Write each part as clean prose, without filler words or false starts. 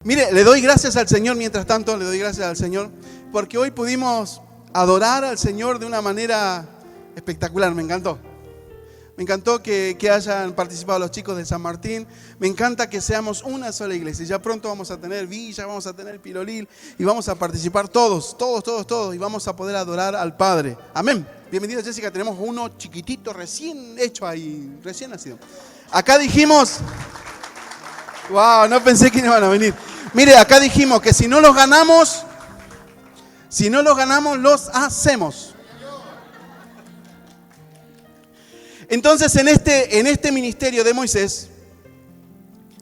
Mire, le doy gracias al Señor, mientras tanto, le doy gracias al Señor, porque hoy pudimos adorar al Señor de una manera espectacular, me encantó. Me encantó que hayan participado los chicos de San Martín. Me encanta que seamos una sola iglesia. Ya pronto vamos a tener Villa, vamos a tener Pilolil y vamos a participar todos. Y vamos a poder adorar al Padre. Amén. Bienvenida, Jessica. Tenemos uno chiquitito, recién hecho ahí, recién nacido. Acá dijimos, wow, no pensé que iban a venir. Mire, acá dijimos que si no los ganamos, los hacemos. Entonces, en este ministerio de Moisés,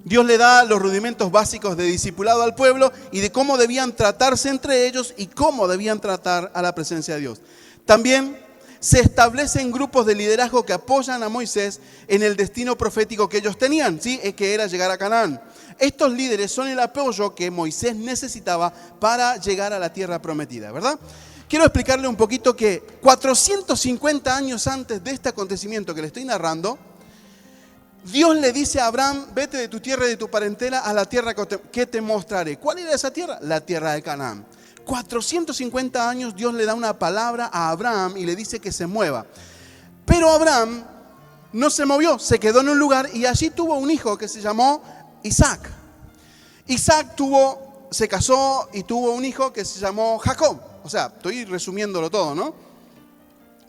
Dios le da los rudimentos básicos de discipulado al pueblo y de cómo debían tratarse entre ellos y cómo debían tratar a la presencia de Dios. También se establecen grupos de liderazgo que apoyan a Moisés en el destino profético que ellos tenían, ¿sí? Que era llegar a Canaán. Estos líderes son el apoyo que Moisés necesitaba para llegar a la tierra prometida, ¿verdad? Quiero explicarle un poquito que 450 años antes de este acontecimiento que le estoy narrando, Dios le dice a Abraham, vete de tu tierra y de tu parentela a la tierra que te mostraré. ¿Cuál era esa tierra? La tierra de Canaán. 450 años Dios le da una palabra a Abraham y le dice que se mueva. Pero Abraham no se movió, se quedó en un lugar y allí tuvo un hijo que se llamó Isaac. Isaac se casó y tuvo un hijo que se llamó Jacob. O sea, estoy resumiéndolo todo, ¿no?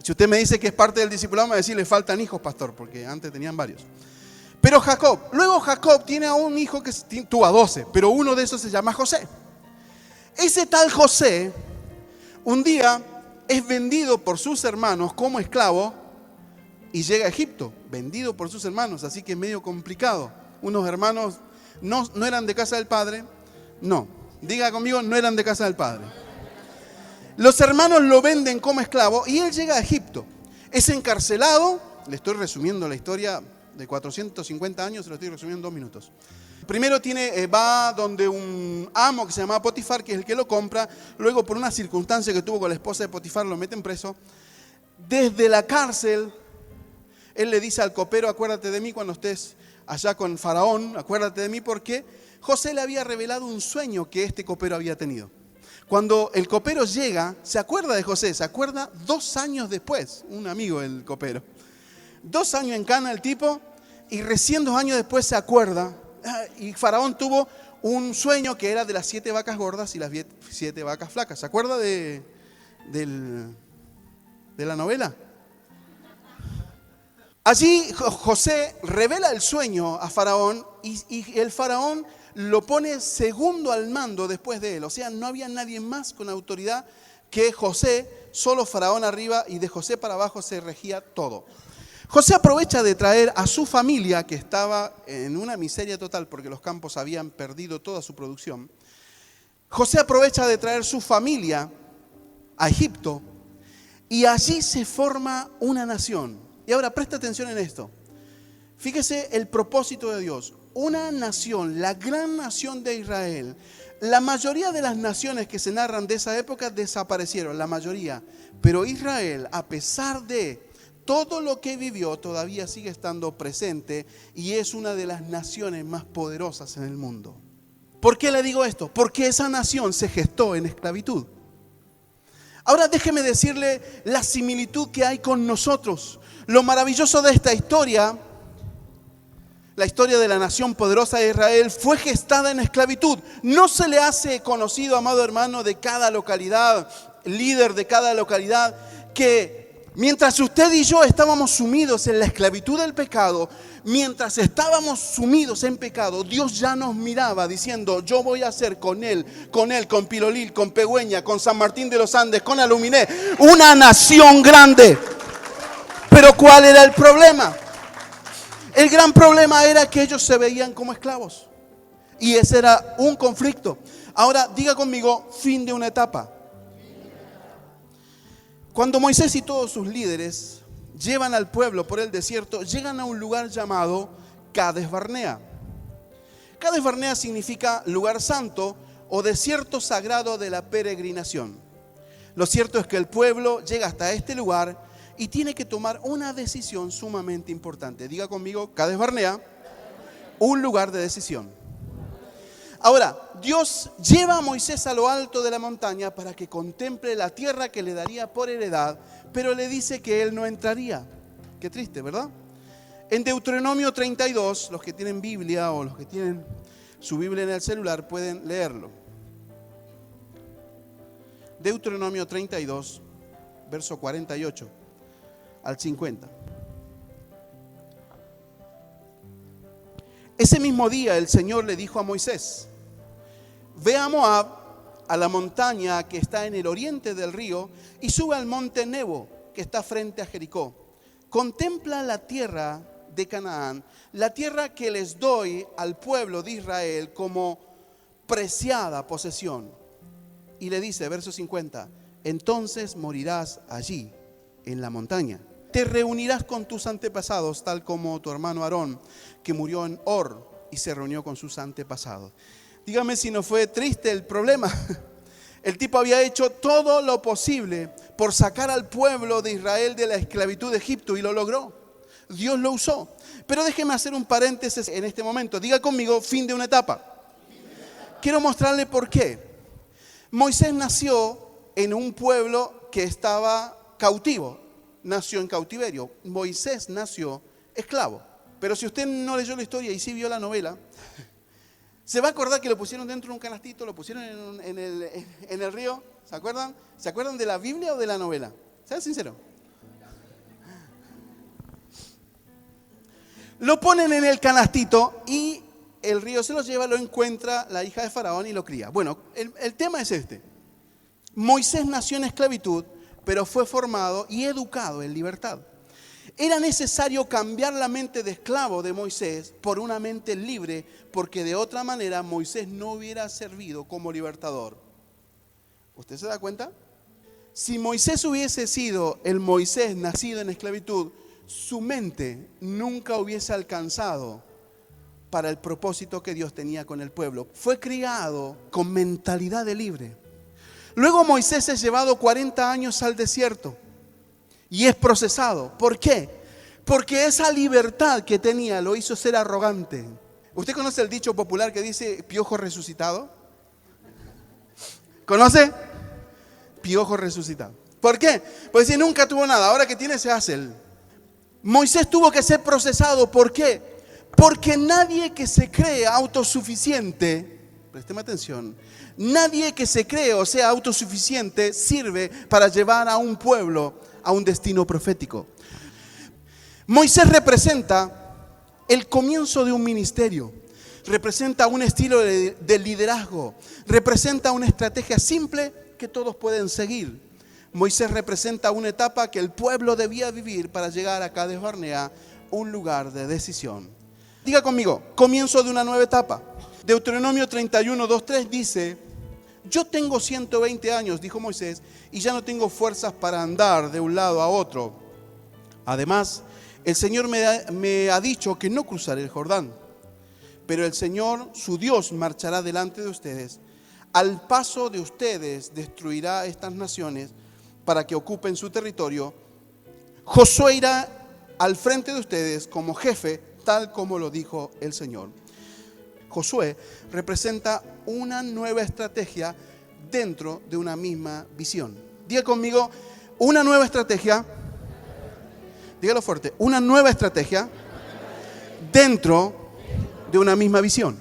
Si usted me dice que es parte del discipulado, me va a decir, le faltan hijos, pastor, porque antes tenían varios. Pero luego Jacob tiene a un hijo que tuvo a 12, pero uno de esos se llama José. Ese tal José, un día es vendido por sus hermanos como esclavo y llega a Egipto, vendido por sus hermanos, así que es medio complicado. Unos hermanos no eran de casa del padre, no, diga conmigo, no eran de casa del padre. Los hermanos lo venden como esclavo y él llega a Egipto. Es encarcelado, le estoy resumiendo la historia de 450 años, se lo estoy resumiendo en 2 minutos. Primero va donde un amo que se llama Potifar, que es el que lo compra. Luego, por una circunstancia que tuvo con la esposa de Potifar, lo meten preso. Desde la cárcel, él le dice al copero, acuérdate de mí cuando estés allá con Faraón, acuérdate de mí, porque José le había revelado un sueño que este copero había tenido. Cuando el copero llega, se acuerda de José, se acuerda 2 años después, un amigo del copero. 2 años en Cana el tipo, y recién 2 años después se acuerda, y Faraón tuvo un sueño que era de las 7 vacas gordas y las 7 vacas flacas. ¿Se acuerda de la novela? Allí José revela el sueño a Faraón y el Faraón lo pone segundo al mando después de él. O sea, no había nadie más con autoridad que José, solo Faraón arriba y de José para abajo se regía todo. José aprovecha de traer a su familia, que estaba en una miseria total porque los campos habían perdido toda su producción. José aprovecha de traer su familia a Egipto y allí se forma una nación. Y ahora presta atención en esto. Fíjese el propósito de Dios. Una nación, la gran nación de Israel. La mayoría de las naciones que se narran de esa época desaparecieron, la mayoría. Pero Israel, a pesar de todo lo que vivió, todavía sigue estando presente y es una de las naciones más poderosas en el mundo. ¿Por qué le digo esto? Porque esa nación se gestó en esclavitud. Ahora déjeme decirle la similitud que hay con nosotros. Lo maravilloso de esta historia, la historia de la nación poderosa de Israel, fue gestada en esclavitud. No se le hace conocido, amado hermano, de cada localidad, líder de cada localidad, que mientras usted y yo estábamos sumidos en la esclavitud del pecado, mientras estábamos sumidos en pecado, Dios ya nos miraba diciendo, yo voy a hacer con él, con Pilolil, con Pegüeña, con San Martín de los Andes, con Aluminé, una nación grande. Pero ¿cuál era el problema? El gran problema era que ellos se veían como esclavos. Y ese era un conflicto. Ahora diga conmigo, fin de una etapa. Cuando Moisés y todos sus líderes llevan al pueblo por el desierto, llegan a un lugar llamado Cades Barnea. Cades Barnea significa lugar santo o desierto sagrado de la peregrinación. Lo cierto es que el pueblo llega hasta este lugar y tiene que tomar una decisión sumamente importante. Diga conmigo, Cades Barnea, un lugar de decisión. Ahora, Dios lleva a Moisés a lo alto de la montaña para que contemple la tierra que le daría por heredad, pero le dice que él no entraría. Qué triste, ¿verdad? En Deuteronomio 32, los que tienen Biblia o los que tienen su Biblia en el celular pueden leerlo. Deuteronomio 32, verso 48 al 50. Ese mismo día el Señor le dijo a Moisés: ve a Moab, a la montaña que está en el oriente del río, y sube al monte Nebo, que está frente a Jericó. Contempla la tierra de Canaán, la tierra que les doy al pueblo de Israel como preciada posesión. Y le dice, verso 50, entonces morirás allí, en la montaña. Te reunirás con tus antepasados, tal como tu hermano Aarón, que murió en Hor y se reunió con sus antepasados. Dígame si no fue triste el problema. El tipo había hecho todo lo posible por sacar al pueblo de Israel de la esclavitud de Egipto y lo logró. Dios lo usó. Pero déjeme hacer un paréntesis en este momento. Diga conmigo, fin de una etapa. Quiero mostrarle por qué. Moisés nació en un pueblo que estaba cautivo. Nació en cautiverio. Moisés nació esclavo. Pero si usted no leyó la historia y sí vio la novela, se va a acordar que lo pusieron dentro de un canastito, lo pusieron en el río. ¿Se acuerdan? ¿Se acuerdan de la Biblia o de la novela? Sean sinceros. Lo ponen en el canastito y el río se lo lleva, lo encuentra la hija de Faraón y lo cría. Bueno, el tema es este. Moisés nació en esclavitud, pero fue formado y educado en libertad. Era necesario cambiar la mente de esclavo de Moisés por una mente libre, porque de otra manera Moisés no hubiera servido como libertador. ¿Usted se da cuenta? Si Moisés hubiese sido el Moisés nacido en esclavitud, su mente nunca hubiese alcanzado para el propósito que Dios tenía con el pueblo. Fue criado con mentalidad de libre. Luego Moisés es llevado 40 años al desierto y es procesado. ¿Por qué? Porque esa libertad que tenía lo hizo ser arrogante. ¿Usted conoce el dicho popular que dice piojo resucitado? ¿Conoce? Piojo resucitado. ¿Por qué? Pues si nunca tuvo nada, ahora que tiene se hace él. Moisés tuvo que ser procesado. ¿Por qué? Porque nadie que se cree autosuficiente, présteme atención, nadie que se cree o sea autosuficiente sirve para llevar a un pueblo a un destino profético. Moisés representa el comienzo de un ministerio, representa un estilo de liderazgo, representa una estrategia simple que todos pueden seguir. Moisés representa una etapa que el pueblo debía vivir para llegar a Cades Barnea, un lugar de decisión. Diga conmigo, comienzo de una nueva etapa. Deuteronomio 31, 2, 3 dice: yo tengo 120 años, dijo Moisés, y ya no tengo fuerzas para andar de un lado a otro. Además, el Señor me ha dicho que no cruzaré el Jordán. Pero el Señor, su Dios, marchará delante de ustedes. Al paso de ustedes destruirá estas naciones para que ocupen su territorio. Josué irá al frente de ustedes como jefe, tal como lo dijo el Señor. Josué representa una nueva estrategia dentro de una misma visión. Diga conmigo, una nueva estrategia. Dígalo fuerte, una nueva estrategia dentro de una misma visión.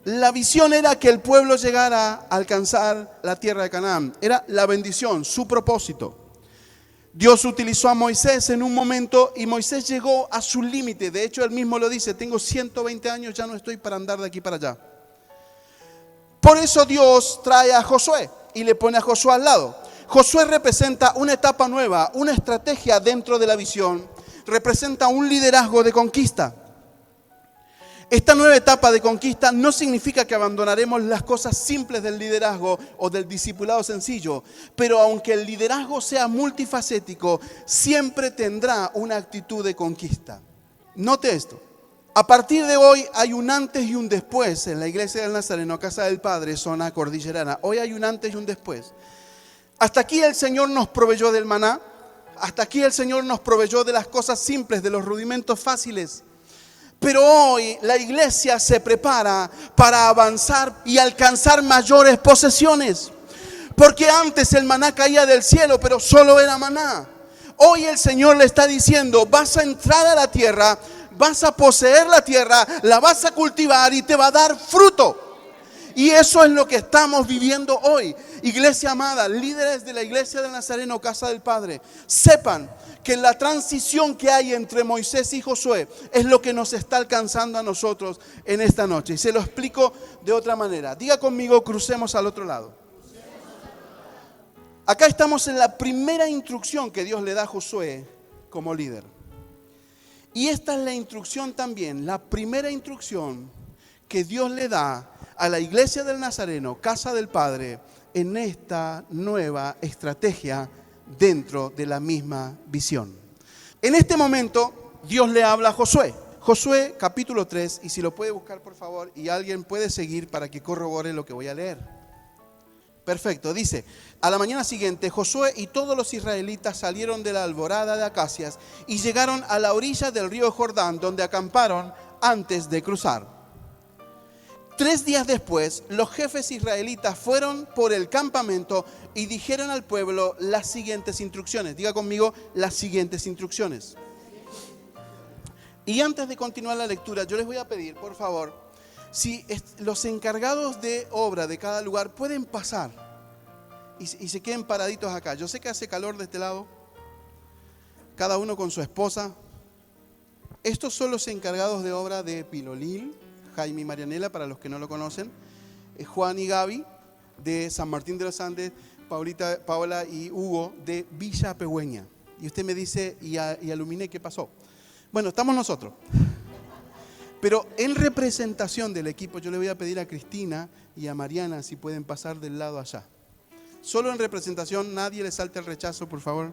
La visión era que el pueblo llegara a alcanzar la tierra de Canaán. Era la bendición, su propósito. Dios utilizó a Moisés en un momento y Moisés llegó a su límite. De hecho, él mismo lo dice, tengo 120 años, ya no estoy para andar de aquí para allá. Por eso Dios trae a Josué y le pone a Josué al lado. Josué representa una etapa nueva, una estrategia dentro de la visión. Representa un liderazgo de conquista. Esta nueva etapa de conquista no significa que abandonaremos las cosas simples del liderazgo o del discipulado sencillo, pero aunque el liderazgo sea multifacético, siempre tendrá una actitud de conquista. Note esto. A partir de hoy hay un antes y un después en la iglesia del Nazareno, Casa del Padre, zona cordillerana. Hoy hay un antes y un después. Hasta aquí el Señor nos proveyó del maná. Hasta aquí el Señor nos proveyó de las cosas simples, de los rudimentos fáciles. Pero hoy la iglesia se prepara para avanzar y alcanzar mayores posesiones. Porque antes el maná caía del cielo, pero solo era maná. Hoy el Señor le está diciendo, vas a entrar a la tierra, vas a poseer la tierra, la vas a cultivar y te va a dar fruto. Y eso es lo que estamos viviendo hoy. Iglesia amada, líderes de la iglesia del Nazareno, Casa del Padre, sepan que la transición que hay entre Moisés y Josué es lo que nos está alcanzando a nosotros en esta noche. Y se lo explico de otra manera. Diga conmigo, crucemos al otro lado. Acá estamos en la primera instrucción que Dios le da a Josué como líder. Y esta es la instrucción también, la primera instrucción que Dios le da a la iglesia del Nazareno, Casa del Padre, en esta nueva estrategia dentro de la misma visión. En este momento, Dios le habla a Josué. Josué capítulo 3, y si lo puede buscar por favor, y alguien puede seguir para que corrobore lo que voy a leer. Perfecto, dice, a la mañana siguiente Josué y todos los israelitas salieron de la alborada de acacias y llegaron a la orilla del río Jordán, donde acamparon antes de cruzar. 3 días después, los jefes israelitas fueron por el campamento y dijeron al pueblo las siguientes instrucciones. Diga conmigo, las siguientes instrucciones. Y antes de continuar la lectura, yo les voy a pedir, por favor, si los encargados de obra de cada lugar pueden pasar y se queden paraditos acá. Yo sé que hace calor de este lado, cada uno con su esposa. Estos son los encargados de obra de Pilolil, Jaime y Marianela, para los que no lo conocen, Juan y Gaby de San Martín de los Andes, Paola y Hugo de Villa Pehuen. Y usted me dice, ¿y Aluminé qué pasó? Bueno, estamos nosotros. Pero en representación del equipo, yo le voy a pedir a Cristina y a Mariana si pueden pasar del lado allá. Solo en representación, nadie le salte el rechazo, por favor.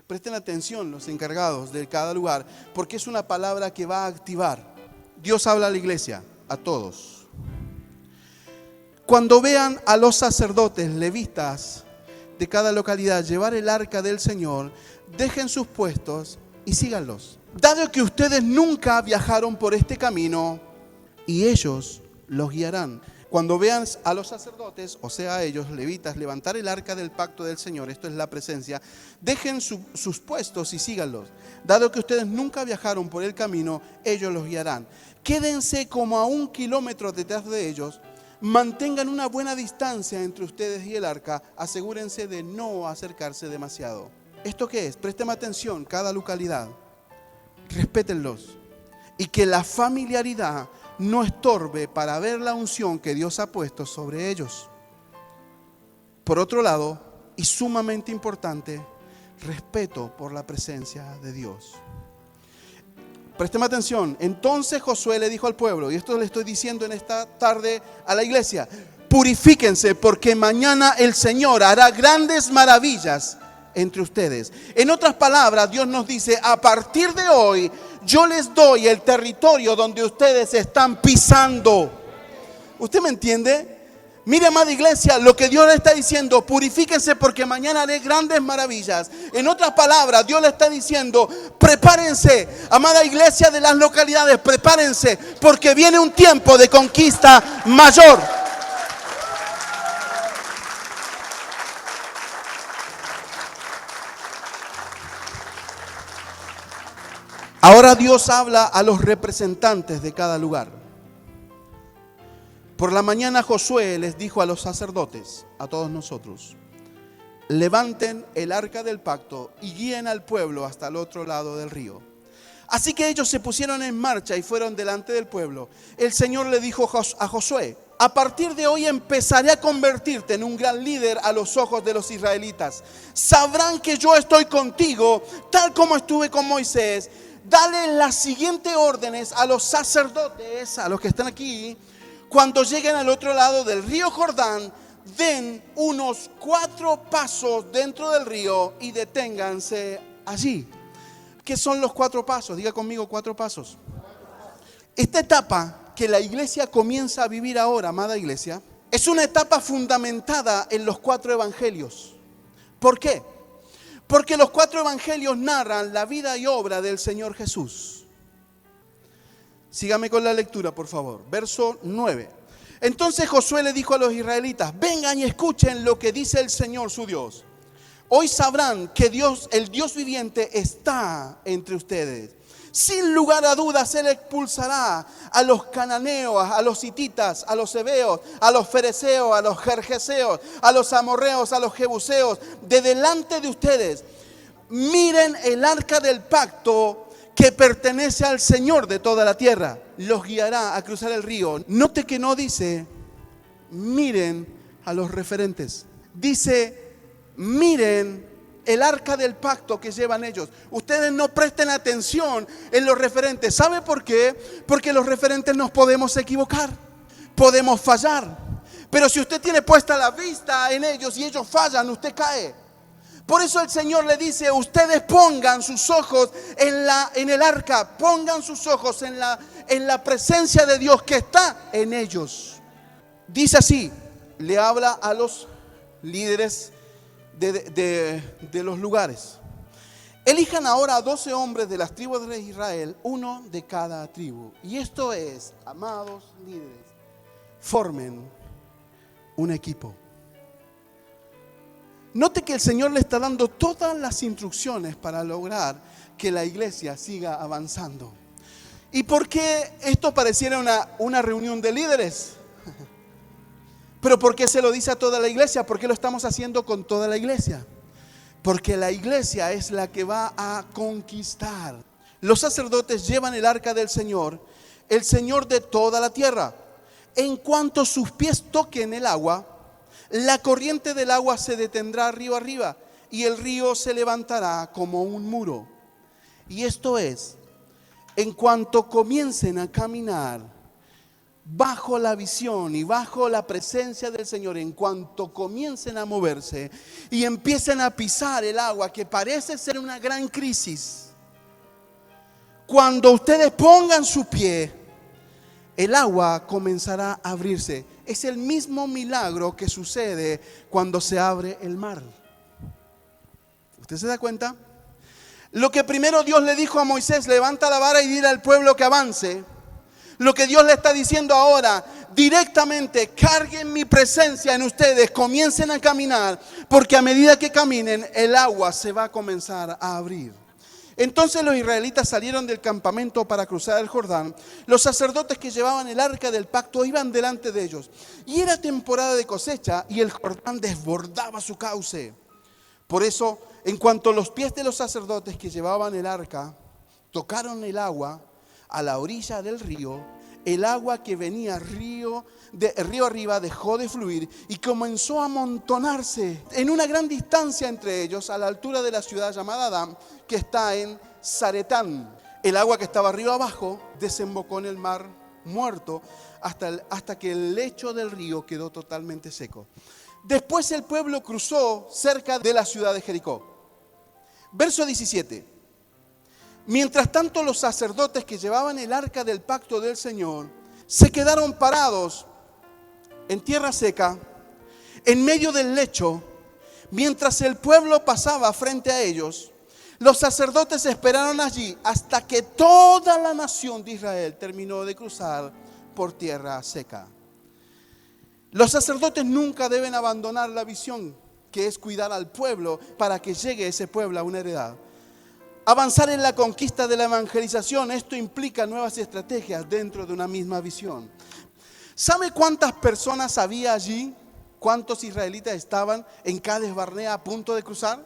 Presten atención los encargados de cada lugar, porque es una palabra que va a activar. Dios habla a la iglesia, a todos. Cuando vean a los sacerdotes levitas de cada localidad llevar el arca del Señor, dejen sus puestos y síganlos. Dado que ustedes nunca viajaron por este camino, y ellos los guiarán. Cuando vean a los sacerdotes, o sea a ellos, levitas, levantar el arca del pacto del Señor, esto es la presencia, dejen sus puestos y síganlos. Dado que ustedes nunca viajaron por el camino, ellos los guiarán. Quédense como a 1 kilómetro detrás de ellos, mantengan una buena distancia entre ustedes y el arca, asegúrense de no acercarse demasiado. ¿Esto qué es? Presten atención, cada localidad, respétenlos, y que la familiaridad no estorbe para ver la unción que Dios ha puesto sobre ellos. Por otro lado, y sumamente importante, respeto por la presencia de Dios. Presten atención. Entonces Josué le dijo al pueblo, y esto le estoy diciendo en esta tarde a la iglesia: purifíquense, porque mañana el Señor hará grandes maravillas entre ustedes. En otras palabras, Dios nos dice, a partir de hoy, yo les doy el territorio donde ustedes están pisando. ¿Usted me entiende? Mire, amada iglesia, lo que Dios le está diciendo, purifíquense porque mañana haré grandes maravillas. En otras palabras, Dios le está diciendo, prepárense, amada iglesia de las localidades, prepárense, porque viene un tiempo de conquista mayor. Ahora Dios habla a los representantes de cada lugar. Por la mañana Josué les dijo a los sacerdotes, a todos nosotros, levanten el arca del pacto y guíen al pueblo hasta el otro lado del río. Así que ellos se pusieron en marcha y fueron delante del pueblo. El Señor le dijo a Josué, a partir de hoy empezaré a convertirte en un gran líder a los ojos de los israelitas. Sabrán que yo estoy contigo, tal como estuve con Moisés. Dale las siguientes órdenes a los sacerdotes, a los que están aquí. Cuando lleguen al otro lado del río Jordán, den unos 4 pasos dentro del río y deténganse allí. ¿Qué son los 4 pasos? Diga conmigo, 4 pasos. Esta etapa que la iglesia comienza a vivir ahora, amada iglesia, es una etapa fundamentada en los 4 evangelios. ¿Por qué? Porque los 4 evangelios narran la vida y obra del Señor Jesús. Sígame con la lectura, por favor. Verso 9. Entonces Josué le dijo a los israelitas: vengan y escuchen lo que dice el Señor su Dios. Hoy sabrán que Dios, el Dios viviente, está entre ustedes. Sin lugar a dudas, Él expulsará a los cananeos, a los hititas, a los heveos, a los fereceos, a los gergeseos, a los amorreos, a los jebuseos, de delante de ustedes. Miren el arca del pacto que pertenece al Señor de toda la tierra. Los guiará a cruzar el río. Note que no dice, miren a los referentes. Dice, miren el arca del pacto que llevan ellos. Ustedes no presten atención en los referentes. ¿Sabe por qué? Porque los referentes nos podemos equivocar, podemos fallar. Pero si usted tiene puesta la vista en ellos y ellos fallan, usted cae. Por eso el Señor le dice: ustedes pongan sus ojos en el arca, pongan sus ojos en la presencia de Dios que está en ellos. Dice así, le habla a los líderes de los lugares. Elijan ahora a 12 hombres de las tribus de Israel, uno de cada tribu. Y esto es, amados líderes, formen un equipo. Note que el Señor le está dando todas las instrucciones para lograr que la iglesia siga avanzando. ¿Y por qué esto pareciera una reunión de líderes? ¿Pero por qué se lo dice a toda la iglesia? ¿Por qué lo estamos haciendo con toda la iglesia? Porque la iglesia es la que va a conquistar. Los sacerdotes llevan el arca del Señor, el Señor de toda la tierra. En cuanto sus pies toquen el agua, la corriente del agua se detendrá río arriba y el río se levantará como un muro. Y esto es, en cuanto comiencen a caminar bajo la visión y bajo la presencia del Señor, en cuanto comiencen a moverse y empiecen a pisar el agua, que parece ser una gran crisis, cuando ustedes pongan su pie, el agua comenzará a abrirse. Es el mismo milagro que sucede cuando se abre el mar. ¿Usted se da cuenta? Lo que primero Dios le dijo a Moisés: levanta la vara y dile al pueblo que avance. Lo que Dios le está diciendo ahora, directamente, carguen mi presencia en ustedes, comiencen a caminar, porque a medida que caminen, el agua se va a comenzar a abrir. Entonces los israelitas salieron del campamento para cruzar el Jordán. Los sacerdotes que llevaban el arca del pacto iban delante de ellos. Y era temporada de cosecha y el Jordán desbordaba su cauce. Por eso, en cuanto los pies de los sacerdotes que llevaban el arca tocaron el agua a la orilla del río, el agua que venía río arriba dejó de fluir y comenzó a amontonarse en una gran distancia entre ellos, a la altura de la ciudad llamada Adán, que está en Zaretán. El agua que estaba río abajo desembocó en el mar muerto hasta que el lecho del río quedó totalmente seco. Después el pueblo cruzó cerca de la ciudad de Jericó. Verso 17. Mientras tanto, los sacerdotes que llevaban el arca del pacto del Señor se quedaron parados en tierra seca, en medio del lecho, mientras el pueblo pasaba frente a ellos. Los sacerdotes esperaron allí hasta que toda la nación de Israel terminó de cruzar por tierra seca. Los sacerdotes nunca deben abandonar la visión, que es cuidar al pueblo para que llegue ese pueblo a una heredad. Avanzar en la conquista de la evangelización, esto implica nuevas estrategias dentro de una misma visión. ¿Sabe cuántas personas había allí? ¿Cuántos israelitas estaban en Cades Barnea a punto de cruzar?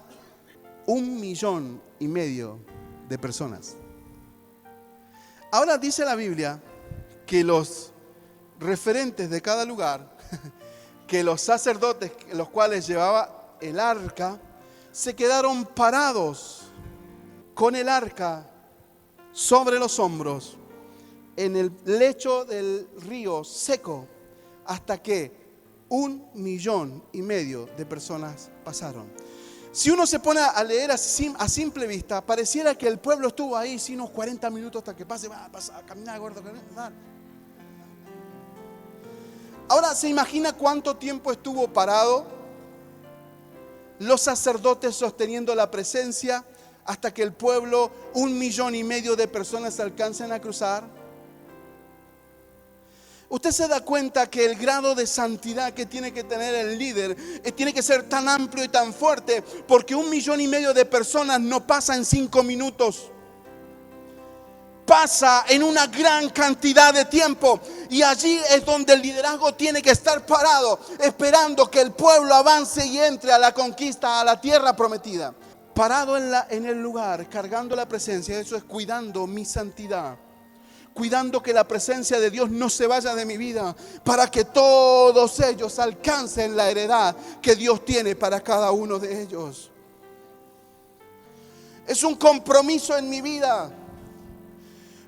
1,5 millones de personas. Ahora dice la Biblia que los referentes de cada lugar, que los sacerdotes, los cuales llevaba el arca, se quedaron parados con el arca sobre los hombros en el lecho del río seco, hasta que 1,5 millones de personas pasaron. Si uno se pone a leer a simple vista, pareciera que el pueblo estuvo ahí sí, unos 40 minutos hasta que pase, va a caminar, gordo, caminar. Ahora, ¿se imagina cuánto tiempo estuvo parado los sacerdotes sosteniendo la presencia hasta que el pueblo, 1,5 millones de personas alcancen a cruzar? Usted se da cuenta que el grado de santidad que tiene que tener el líder tiene que ser tan amplio y tan fuerte, porque 1,5 millones de personas no pasa en 5 minutos. Pasa en una gran cantidad de tiempo, y allí es donde el liderazgo tiene que estar parado, esperando que el pueblo avance y entre a la conquista, a la tierra prometida. Parado en el lugar, cargando la presencia, eso es cuidando mi santidad. Cuidando que la presencia de Dios no se vaya de mi vida, para que todos ellos alcancen la heredad que Dios tiene para cada uno de ellos. Es un compromiso en mi vida.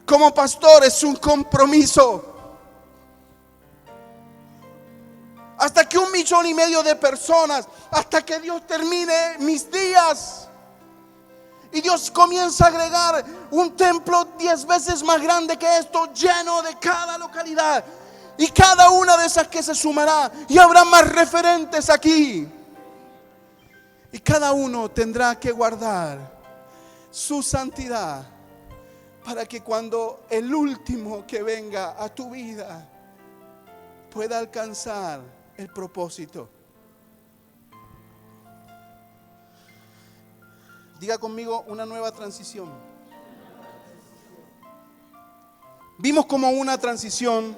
Como pastor es un compromiso. Hasta que 1,5 millones de personas, hasta que Dios termine mis días. Y Dios comienza a agregar un templo 10 veces más grande que esto, lleno de cada localidad. Y cada una de esas que se sumará. Y habrá más referentes aquí. Y cada uno tendrá que guardar su santidad, para que cuando el último que venga a tu vida pueda alcanzar el propósito. Diga conmigo, una nueva transición. Vimos como una transición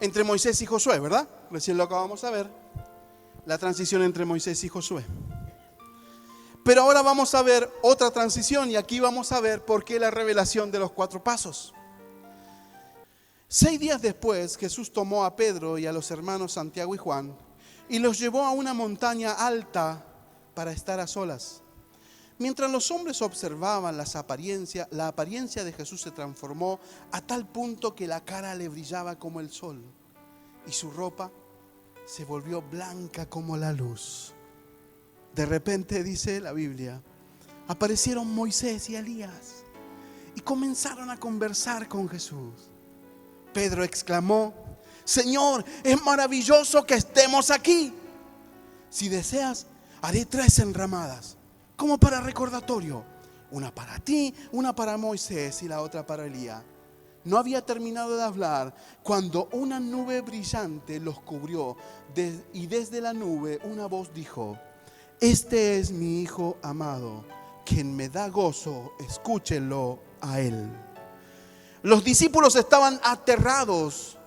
entre Moisés y Josué, ¿verdad? Recién lo acabamos de ver. La transición entre Moisés y Josué. Pero ahora vamos a ver otra transición, y aquí vamos a ver por qué la revelación de los 4 pasos. 6 días después, Jesús tomó a Pedro y a los hermanos Santiago y Juan y los llevó a una montaña alta para estar a solas. Mientras los hombres observaban la apariencia de Jesús se transformó a tal punto que la cara le brillaba como el sol y su ropa se volvió blanca como la luz. De repente, dice la Biblia, aparecieron Moisés y Elías y comenzaron a conversar con Jesús. Pedro exclamó: Señor, es maravilloso que estemos aquí. Si deseas, haré 3 enramadas, como para recordatorio, una para ti, una para Moisés y la otra para Elías. No había terminado de hablar cuando una nube brillante los cubrió, y desde la nube una voz dijo: Este es mi Hijo amado, quien me da gozo, escúchenlo a él. Los discípulos estaban aterrados,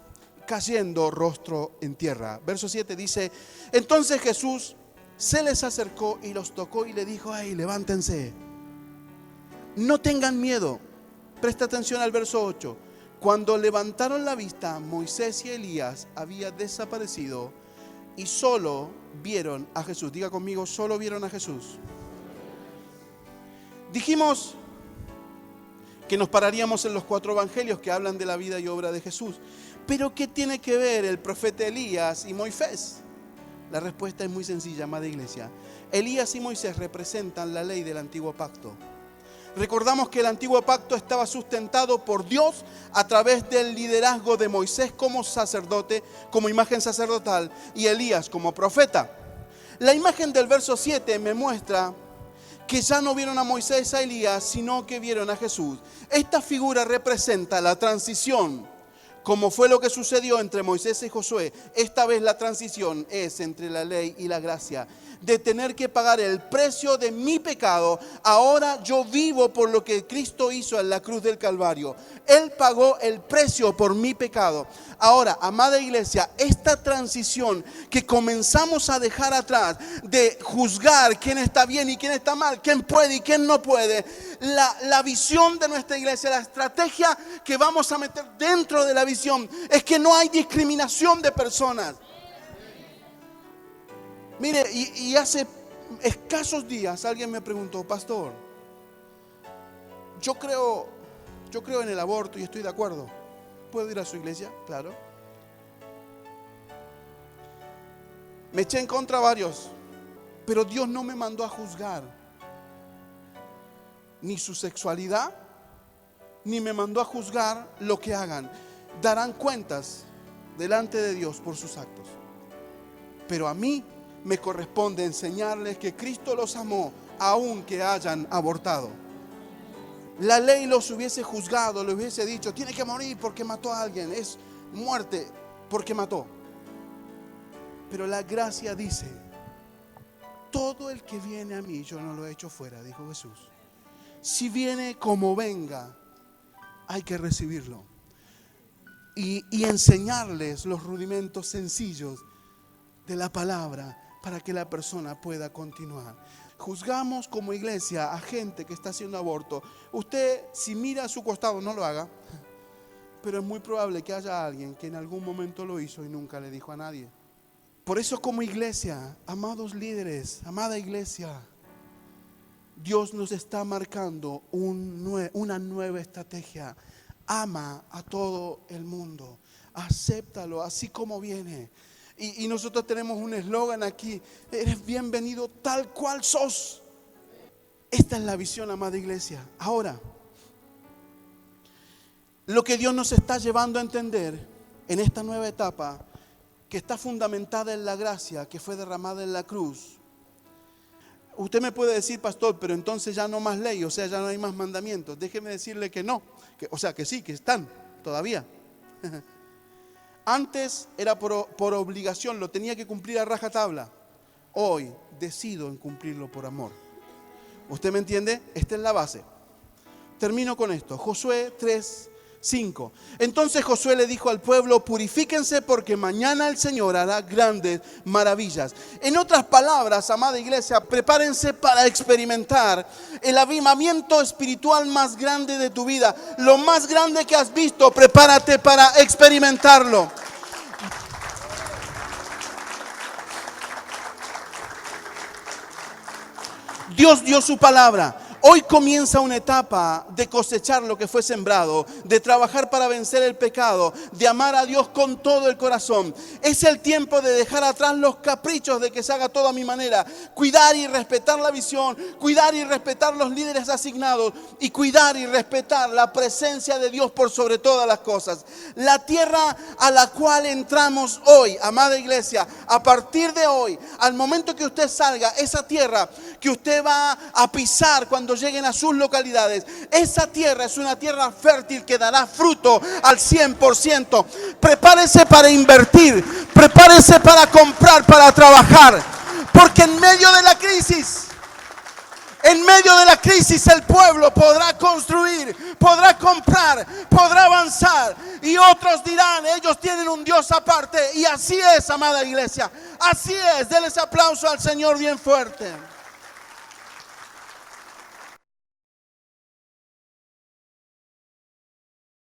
cayendo rostro en tierra. Verso 7 dice: Entonces Jesús se les acercó y los tocó y le dijo: ¡Ay, levántense! No tengan miedo. Presta atención al verso 8. Cuando levantaron la vista, Moisés y Elías habían desaparecido y solo vieron a Jesús. Diga conmigo, solo vieron a Jesús. Dijimos que nos pararíamos en los 4 evangelios que hablan de la vida y obra de Jesús. Pero ¿qué tiene que ver el profeta Elías y Moisés? La respuesta es muy sencilla, amada iglesia. Elías y Moisés representan la ley del antiguo pacto. Recordamos que el antiguo pacto estaba sustentado por Dios a través del liderazgo de Moisés como sacerdote, como imagen sacerdotal, y Elías como profeta. La imagen del verso 7 me muestra que ya no vieron a Moisés, a Elías, sino que vieron a Jesús. Esta figura representa la transición, como fue lo que sucedió entre Moisés y Josué. Esta vez la transición es entre la ley y la gracia, de tener que pagar el precio de mi pecado. Ahora yo vivo por lo que Cristo hizo en la cruz del Calvario. Él pagó el precio por mi pecado. Ahora, amada iglesia, esta transición que comenzamos a dejar atrás, de juzgar quién está bien y quién está mal, quién puede y quién no puede, la visión de nuestra iglesia, la estrategia que vamos a meter dentro de la visión es que no hay discriminación de personas. Mire, y hace escasos días alguien me preguntó: pastor, yo creo en el aborto y estoy de acuerdo. ¿Puedo ir a su iglesia? Claro. Me eché en contra varios, pero Dios no me mandó a juzgar ni su sexualidad, ni me mandó a juzgar lo que hagan. Darán cuentas delante de Dios por sus actos. Pero a mí me corresponde enseñarles que Cristo los amó aunque hayan abortado. La ley los hubiese juzgado, les hubiese dicho: tiene que morir porque mató a alguien. Es muerte porque mató. Pero la gracia dice: todo el que viene a mí, yo no lo echo fuera, dijo Jesús. Si viene como venga, hay que recibirlo y enseñarles los rudimentos sencillos de la palabra para que la persona pueda continuar. Juzgamos como iglesia a gente que está haciendo aborto. Usted, si mira a su costado, no lo haga, pero es muy probable que haya alguien que en algún momento lo hizo y nunca le dijo a nadie. Por eso, como iglesia, amados líderes, amada iglesia, Dios nos está marcando una nueva estrategia. Ama a todo el mundo, acéptalo así como viene. Y nosotros tenemos un eslogan aquí: eres bienvenido tal cual sos. Esta es la visión, amada iglesia. Ahora, lo que Dios nos está llevando a entender en esta nueva etapa, que está fundamentada en la gracia que fue derramada en la cruz. Usted me puede decir: pastor, pero entonces ya no más ley, o sea, ya no hay más mandamientos. Déjeme decirle que no, o sea, que sí, que están todavía. Antes era por obligación, lo tenía que cumplir a rajatabla. Hoy decido en cumplirlo por amor. ¿Usted me entiende? Esta es la base. Termino con esto. Josué 3:5. Entonces Josué le dijo al pueblo: purifíquense, porque mañana el Señor hará grandes maravillas. En otras palabras, amada iglesia, prepárense para experimentar el avivamiento espiritual más grande de tu vida. Lo más grande que has visto, prepárate para experimentarlo. Dios dio su palabra. Hoy comienza una etapa de cosechar lo que fue sembrado, de trabajar para vencer el pecado, de amar a Dios con todo el corazón. Es el tiempo de dejar atrás los caprichos de que se haga todo a mi manera, cuidar y respetar la visión, cuidar y respetar los líderes asignados y cuidar y respetar la presencia de Dios por sobre todas las cosas. La tierra a la cual entramos hoy, amada iglesia, a partir de hoy, al momento que usted salga, esa tierra que usted va a pisar cuando lleguen a sus localidades, esa tierra es una tierra fértil que dará fruto al 100%. Prepárese para invertir, prepárese para comprar, para trabajar, porque en medio de la crisis el pueblo podrá construir, podrá comprar, podrá avanzar, y otros dirán: ellos tienen un Dios aparte. Y así es, amada iglesia, así es. Denles aplauso al Señor bien fuerte.